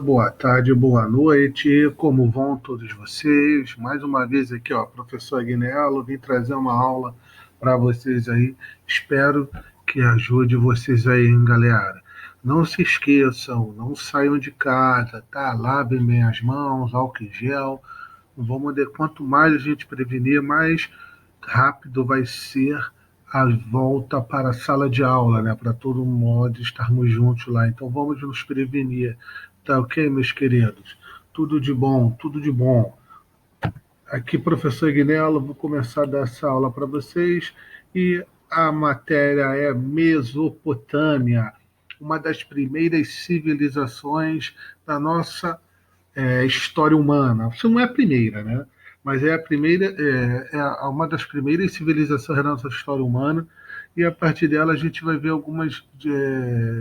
Boa tarde, boa noite, como vão todos vocês? Mais uma vez aqui, ó, professor Agnello, vim trazer uma aula para vocês aí. Espero que ajude vocês aí, hein, galera. Não se esqueçam, não saiam de casa, tá? Lavem bem as mãos, álcool em gel. Vamos ver, quanto mais a gente prevenir, mais rápido vai ser a volta para a sala de aula, né? Para todo mundo estarmos juntos lá. Então vamos nos prevenir. Tá ok, meus queridos? Tudo de bom, tudo de bom. Aqui, professor Guinello, vou começar a dar essa aula para vocês. E a matéria é Mesopotâmia, uma das primeiras civilizações da nossa história humana. Isso não é a primeira, né? Mas é a primeira, uma das primeiras civilizações da nossa história humana. E a partir dela a gente vai ver algumas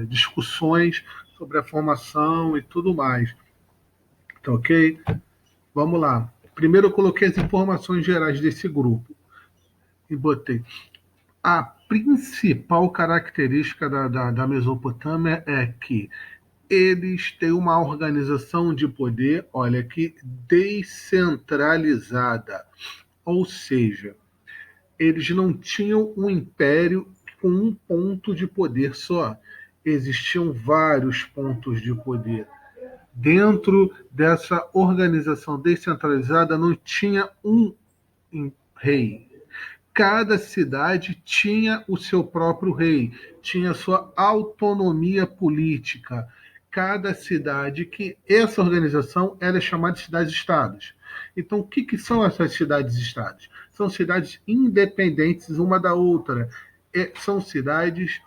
discussões sobre a formação e tudo mais. Tá ok? Vamos lá. Primeiro eu coloquei as informações gerais desse grupo e botei. A principal característica da Mesopotâmia é que eles têm uma organização de poder, olha aqui, descentralizada. Ou seja, eles não tinham um império com um ponto de poder só. Existiam vários pontos de poder. Dentro dessa organização descentralizada não tinha um rei. Cada cidade tinha o seu próprio rei, tinha sua autonomia política. Cada cidade, que essa organização era chamada de cidades-estados. Então, o que são essas cidades-estados? São cidades independentes uma da outra. São cidades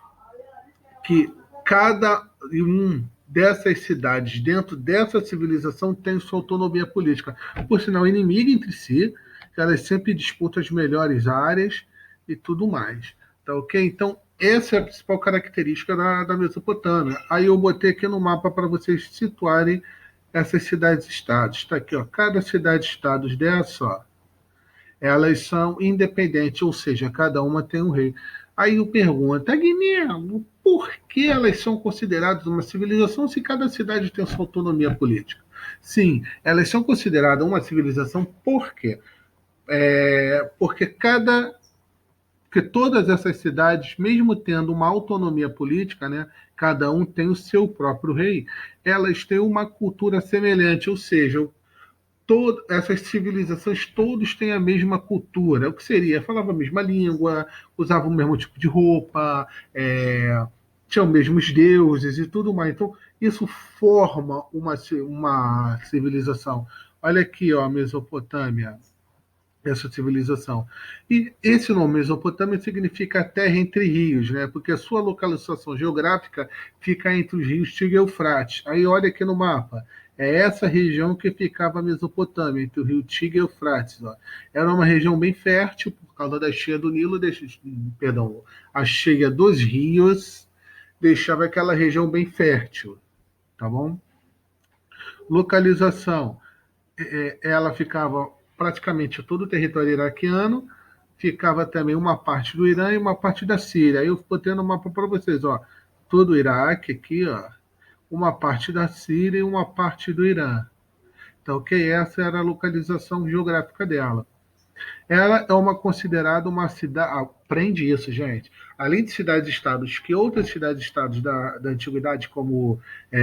que cada um dessas cidades, dentro dessa civilização, tem sua autonomia política. Por sinal, inimiga entre si, elas sempre disputam as melhores áreas e tudo mais. Tá ok? Então, essa é a principal característica da Mesopotâmia. Aí eu botei aqui no mapa para vocês situarem essas cidades-estados. Está aqui, ó, cada cidade-estado dessa, ó, elas são independentes, ou seja, cada uma tem um rei. Aí eu pergunto, Guilherme, por que elas são consideradas uma civilização se cada cidade tem sua autonomia política? Sim, elas são consideradas uma civilização por quê? Porque que todas essas cidades, mesmo tendo uma autonomia política, né, cada um tem o seu próprio rei, elas têm uma cultura semelhante, ou seja, essas civilizações todos têm a mesma cultura. O que seria? Falava a mesma língua, usavam o mesmo tipo de roupa, tinham os mesmos deuses e tudo mais. Então, isso forma uma civilização. Olha aqui, ó, a Mesopotâmia, essa civilização. E esse nome Mesopotâmia significa terra entre rios, né? Porque a sua localização geográfica fica entre os rios Tigre e Eufrates. Aí olha aqui no mapa. É essa região que ficava a Mesopotâmia, entre o rio Tigre e Eufrates. Ó. Era uma região bem fértil por causa da cheia do Nilo, perdão, a cheia dos rios deixava aquela região bem fértil, tá bom? Localização, ela ficava praticamente todo o território iraquiano, ficava também uma parte do Irã e uma parte da Síria. Aí eu botei no mapa para vocês, ó, todo o Iraque aqui, ó, uma parte da Síria e uma parte do Irã. Então, ok? Essa era a localização geográfica dela. Ela é uma considerada uma cidade. Aprende isso, gente. Além de cidades-estados, que outras cidades-estados da antiguidade, como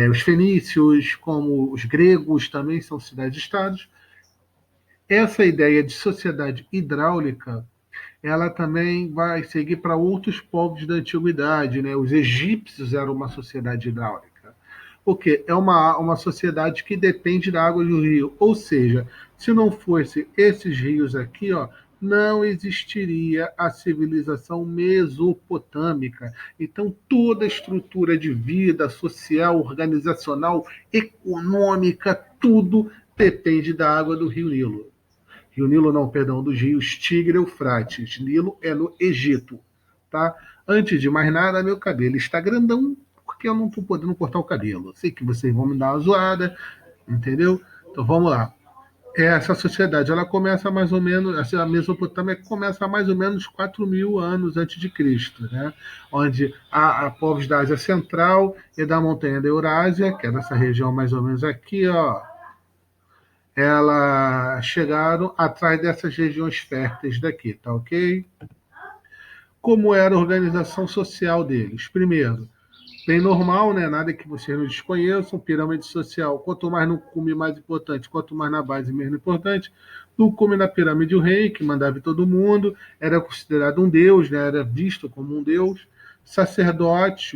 os fenícios, como os gregos, também são cidades-estados. Essa ideia de sociedade hidráulica, ela também vai seguir para outros povos da antiguidade, né? Os egípcios eram uma sociedade hidráulica, porque é uma sociedade que depende da água do rio, ou seja, se não fosse esses rios aqui, ó, não existiria a civilização mesopotâmica. Então, toda a estrutura de vida social, organizacional, econômica, tudo depende da água do rio Nilo. Rio Nilo não, perdão, dos rios Tigre e Eufrates. Nilo é no Egito, tá? Antes de mais nada, meu cabelo está grandão porque eu não estou podendo cortar o cabelo. Sei que vocês vão me dar uma zoada, entendeu? Então vamos lá. essa sociedade, ela começa mais ou menos, assim, a Mesopotâmia começa mais ou menos 4.000 anos antes de Cristo, né? Onde há povos da Ásia Central e da Montanha da Eurásia, que é nessa região mais ou menos aqui, ó, elas chegaram atrás dessas regiões férteis daqui, tá ok? Como era a organização social deles? Primeiro, bem normal, né? Nada que vocês não desconheçam, pirâmide social. Quanto mais no cume, mais importante. Quanto mais na base, menos importante. No cume, na pirâmide, o rei, que mandava em todo mundo, era considerado um deus, né? Era visto como um deus. Sacerdotes,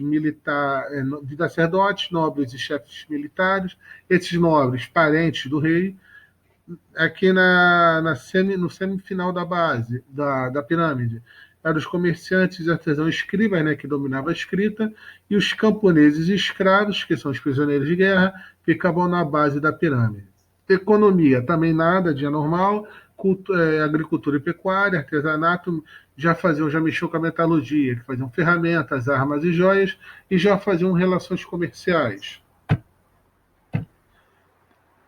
sacerdotes, nobres e chefes militares. Esses nobres, parentes do rei. Aqui no semifinal da base, da pirâmide, eram os comerciantes e artesãos escribas, né, que dominavam a escrita, e os camponeses e escravos, que são os prisioneiros de guerra, ficavam na base da pirâmide. Economia, também nada de anormal, agricultura e pecuária, artesanato, já mexiam com a metalurgia, que faziam ferramentas, armas e joias, e já faziam relações comerciais.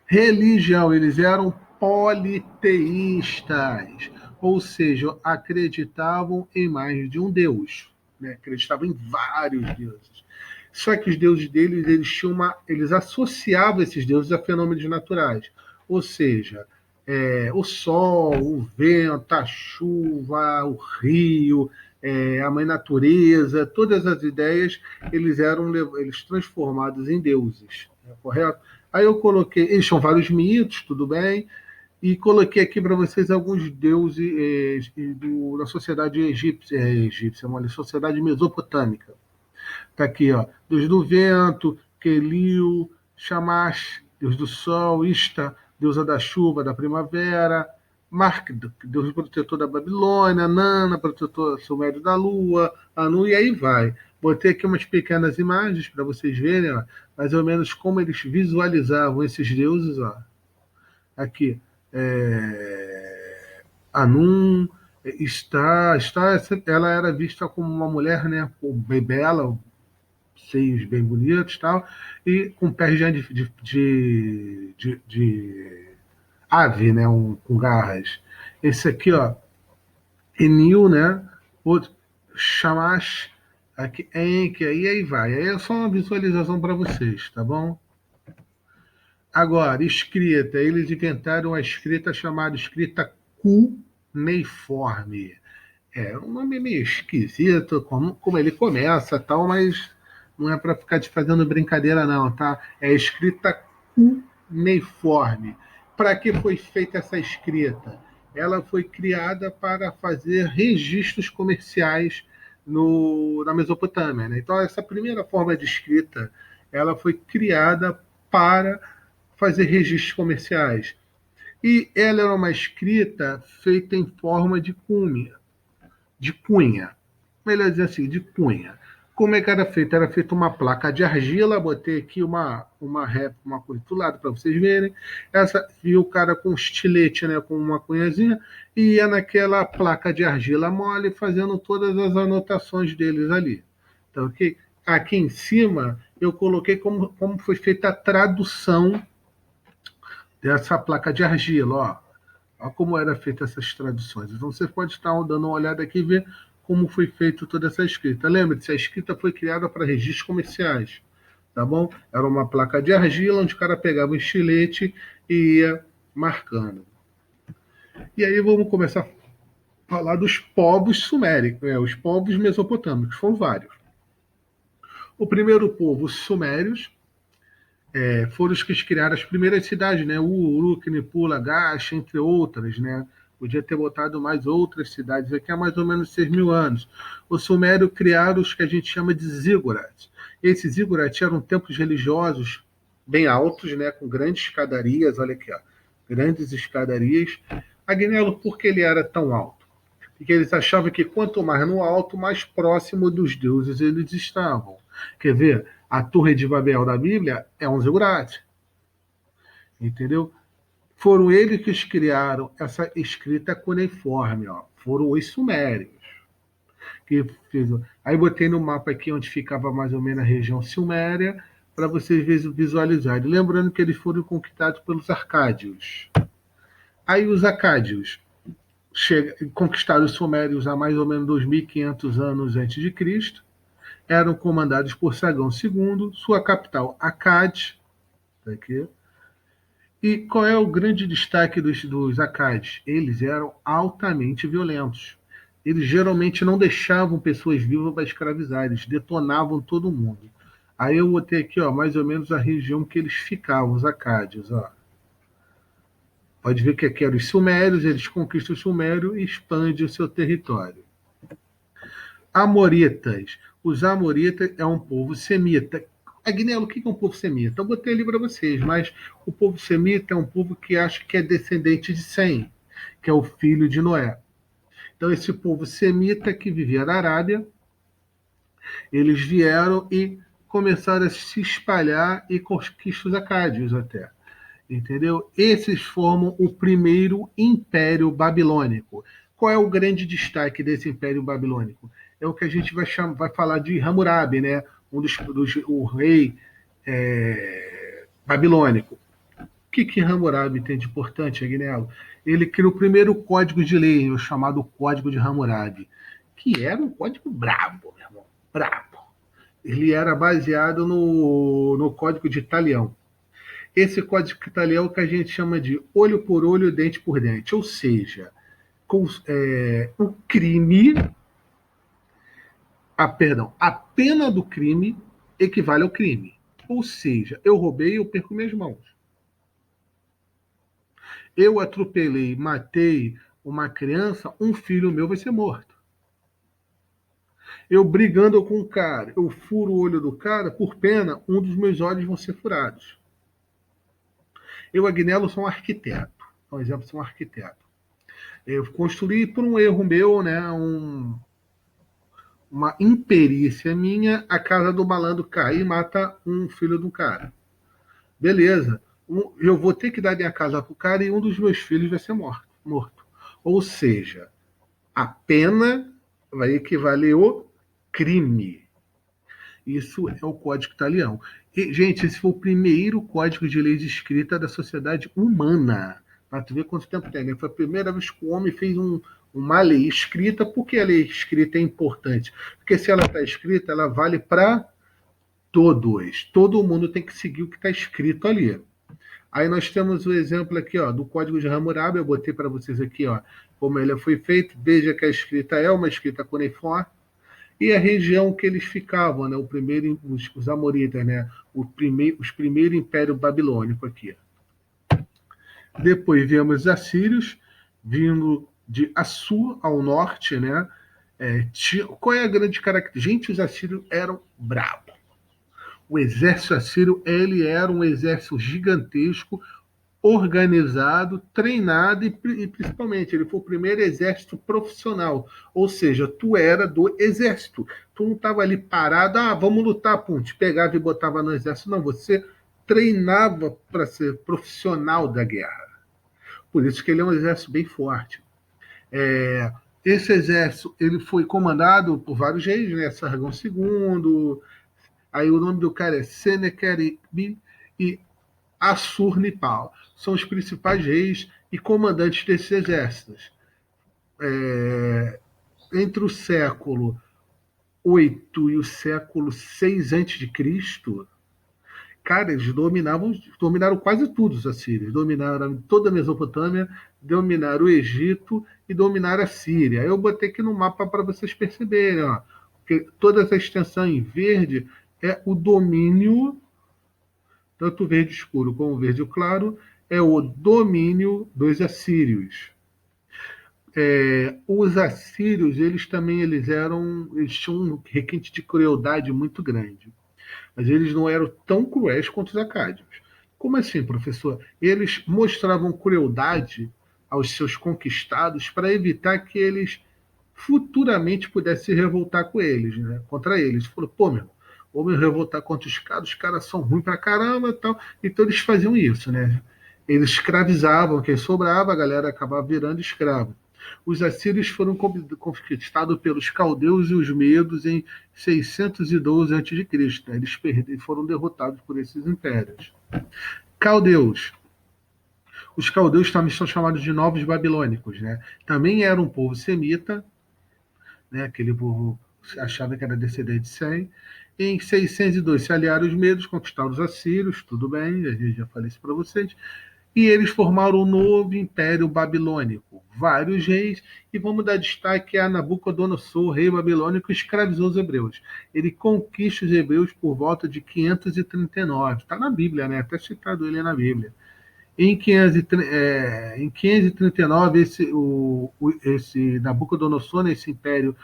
Religião, eles eram politeístas, ou seja, acreditavam em mais de um Deus, né? Acreditavam em vários deuses. Só que os deuses deles, eles associavam esses deuses a fenômenos naturais, ou seja, o sol, o vento, a chuva, o rio, a mãe natureza, todas as ideias eles transformados em deuses, correto? Aí eu coloquei, eles são vários mitos, tudo bem, e coloquei aqui para vocês alguns deuses da sociedade egípcia, uma sociedade mesopotâmica. Está aqui, ó, deus do vento, Kelil, Shamash, deus do sol, Ista, deusa da chuva, da primavera, Marduk, deus protetor da Babilônia, Nana, protetor sumério da lua, Anu, e aí vai. Botei aqui umas pequenas imagens para vocês verem, ó, mais ou menos como eles visualizavam esses deuses. Ó. Aqui, Anum, ela era vista como uma mulher, né, bem bela, seios bem bonitos, tal, e com pés de ave, né, com garras. Esse aqui, ó, Enil, né, outro Shamash, aqui Enki, aí vai. Aí é só uma visualização para vocês, tá bom? Agora, escrita. Eles inventaram a escrita chamada escrita cuneiforme. É um nome meio esquisito, como ele começa, tal, mas não é para ficar te fazendo brincadeira, não, tá? É escrita cuneiforme. Para que foi feita essa escrita? Ela foi criada para fazer registros comerciais na Mesopotâmia, né? Então, essa primeira forma de escrita, ela foi criada para fazer registros comerciais. E ela era uma escrita feita em forma de cunha. Melhor dizer assim, de cunha. Como é que era feita? Era feita uma placa de argila, botei aqui uma coisa do lado para vocês verem. Essa viu o cara com um estilete, né, com uma cunhazinha, e ia naquela placa de argila mole, fazendo todas as anotações deles ali. Então, okay? Aqui em cima, eu coloquei como foi feita a tradução dessa placa de argila, ó. Olha como era feita essas traduções. Então você pode estar dando uma olhada aqui e ver como foi feita toda essa escrita. Lembre-se, a escrita foi criada para registros comerciais, tá bom? Era uma placa de argila onde o cara pegava um estilete e ia marcando. E aí vamos começar a falar dos povos suméricos, os povos mesopotâmicos, foram vários. O primeiro povo, os sumérios, foram os que criaram as primeiras cidades, né? Uruk, Nippur, Lagash, entre outras, né? Podia ter botado mais outras cidades aqui há mais ou menos 6.000 anos. Os sumérios criaram os que a gente chama de zigurats. Esses zigurats eram templos religiosos bem altos, né? Com grandes escadarias, olha aqui, ó, grandes escadarias. Agnello, por que ele era tão alto? Porque eles achavam que quanto mais no alto, mais próximo dos deuses eles estavam. Quer ver? A Torre de Babel da Bíblia é um zigurate. Entendeu? Foram eles que criaram essa escrita cuneiforme, ó. Foram os sumérios. Que fez... Aí botei no mapa aqui onde ficava mais ou menos a região suméria, para vocês visualizarem. Lembrando que eles foram conquistados pelos arcádios. Aí os acádios conquistaram os sumérios há mais ou menos 2.500 anos antes de Cristo, eram comandados por Sagão II, sua capital Acade, tá aqui. E qual é o grande destaque dos Acades? Eles eram altamente violentos. Eles geralmente não deixavam pessoas vivas para escravizar, eles detonavam todo mundo. Aí eu botei aqui, ó, mais ou menos a região que eles ficavam, os Acádios, ó. Pode ver que aqui eram os Sumérios, eles conquistam o Sumério e expandem o seu território. Amoritas. Os Amoritas é um povo semita. Agnello, o que é um povo semita? Eu botei ali para vocês, mas o povo semita é um povo que acha que é descendente de Sem, que é o filho de Noé. Então, esse povo semita que vivia na Arábia, eles vieram e começaram a se espalhar e conquistam os acádios até. Entendeu? Esses formam o primeiro império babilônico. Qual é o grande destaque desse império babilônico? É o que a gente vai falar de Hammurabi, né? O rei babilônico. O que Hammurabi tem de importante, Agnello? Ele criou o primeiro código de lei, o chamado Código de Hammurabi, que era um código brabo, meu irmão, brabo. Ele era baseado no Código de Italião. Esse código italiano que a gente chama de olho por olho, dente por dente, ou seja, o crime, a pena do crime equivale ao crime. Ou seja, eu roubei, eu perco minhas mãos. Eu atropelei, matei uma criança, um filho meu vai ser morto. Eu brigando com um cara, eu furo o olho do cara, por pena, um dos meus olhos vão ser furados. Eu, Agnello, sou um arquiteto. Por exemplo, sou um arquiteto. Eu construí por um erro meu, né, uma imperícia minha, a casa do malandro cai e mata um filho de um cara. Beleza. Eu vou ter que dar minha casa pro cara e um dos meus filhos vai ser morto. Ou seja, a pena vai equivaler ao crime. Isso é o Código Italiano. E, gente, esse foi o primeiro código de leis escrita da sociedade humana. Para tu ver quanto tempo tem. Né? Foi a primeira vez que o homem fez uma lei escrita. Por que a lei escrita é importante? Porque se ela está escrita, ela vale para todos. Todo mundo tem que seguir o que está escrito ali. Aí nós temos o exemplo aqui, ó, do Código de Hammurabi. Eu botei para vocês aqui, ó, como ele foi feito. Veja que a escrita é uma escrita cuneiforme. E a região que eles ficavam, né? Os amoritas, né? Os primeiros império babilônico aqui. Depois vemos os assírios vindo de Assur ao norte, né? Qual é a grande característica? Gente, os assírios eram bravos. O exército assírio ele era um exército gigantesco, organizado, treinado e principalmente ele foi o primeiro exército profissional, ou seja, tu era do exército, tu não estava ali parado, vamos lutar, pum, te pegava e botava no exército, não, você treinava para ser profissional da guerra, por isso que ele é um exército bem forte. Esse exército ele foi comandado por vários reis, né, Sargão II, aí o nome do cara é Senequeribe e Assurnipal. São os principais reis e comandantes desses exércitos. Entre o século VIII e o século VI a.C., cara, eles dominaram quase tudo os assírios. Dominaram toda a Mesopotâmia, dominaram o Egito e dominaram a Síria. Eu botei aqui no mapa para vocês perceberem, ó, porque toda essa extensão em verde é o domínio, tanto verde escuro como verde claro, é o domínio dos assírios. Os assírios, eles também eles tinham um requinte de crueldade muito grande, mas eles não eram tão cruéis quanto os acádios. Como assim, professor? Eles mostravam crueldade aos seus conquistados para evitar que eles futuramente pudessem se revoltar com eles, né? Contra eles. Falou, pô, meu, vou me revoltar contra os caras são ruins pra caramba e tal. Então eles faziam isso, né? Eles escravizavam quem sobrava, a galera acabava virando escravo. Os assírios foram conquistados pelos caldeus e os medos em 612 a.C. Né? Eles foram derrotados por esses impérios. Caldeus. Os caldeus também são chamados de novos babilônicos, né? Também era um povo semita, né? Aquele povo achava que era descendente de Sem. Em 602 se aliaram os medos, conquistaram os assírios, tudo bem, a gente já falei isso para vocês. E eles formaram um novo império babilônico, vários reis, e vamos dar destaque a Nabucodonosor, rei babilônico, que escravizou os hebreus. Ele conquista os hebreus por volta de 539. Está na Bíblia, né? Até citado ele na Bíblia. Em 539, esse Nabucodonosor, esse império,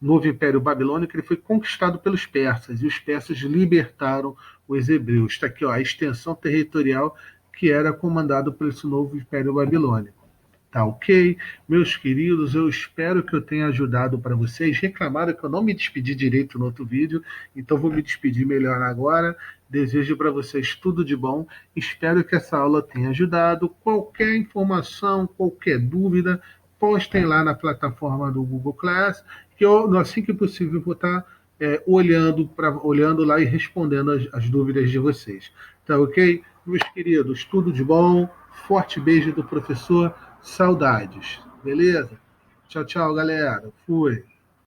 novo império babilônico, ele foi conquistado pelos persas, e os persas libertaram os hebreus. Está aqui, ó, a extensão territorial que era comandado por esse novo império babilônico. Tá ok? Meus queridos, eu espero que eu tenha ajudado para vocês. Reclamaram que eu não me despedi direito no outro vídeo, então vou me despedir melhor agora. Desejo para vocês tudo de bom. Espero que essa aula tenha ajudado. Qualquer informação, qualquer dúvida, postem lá na plataforma do Google Class, que eu, assim que possível, vou estar olhando lá e respondendo as dúvidas de vocês. Tá ok? Meus queridos, tudo de bom. Forte beijo do professor. Saudades. Beleza? Tchau, tchau, galera. Fui.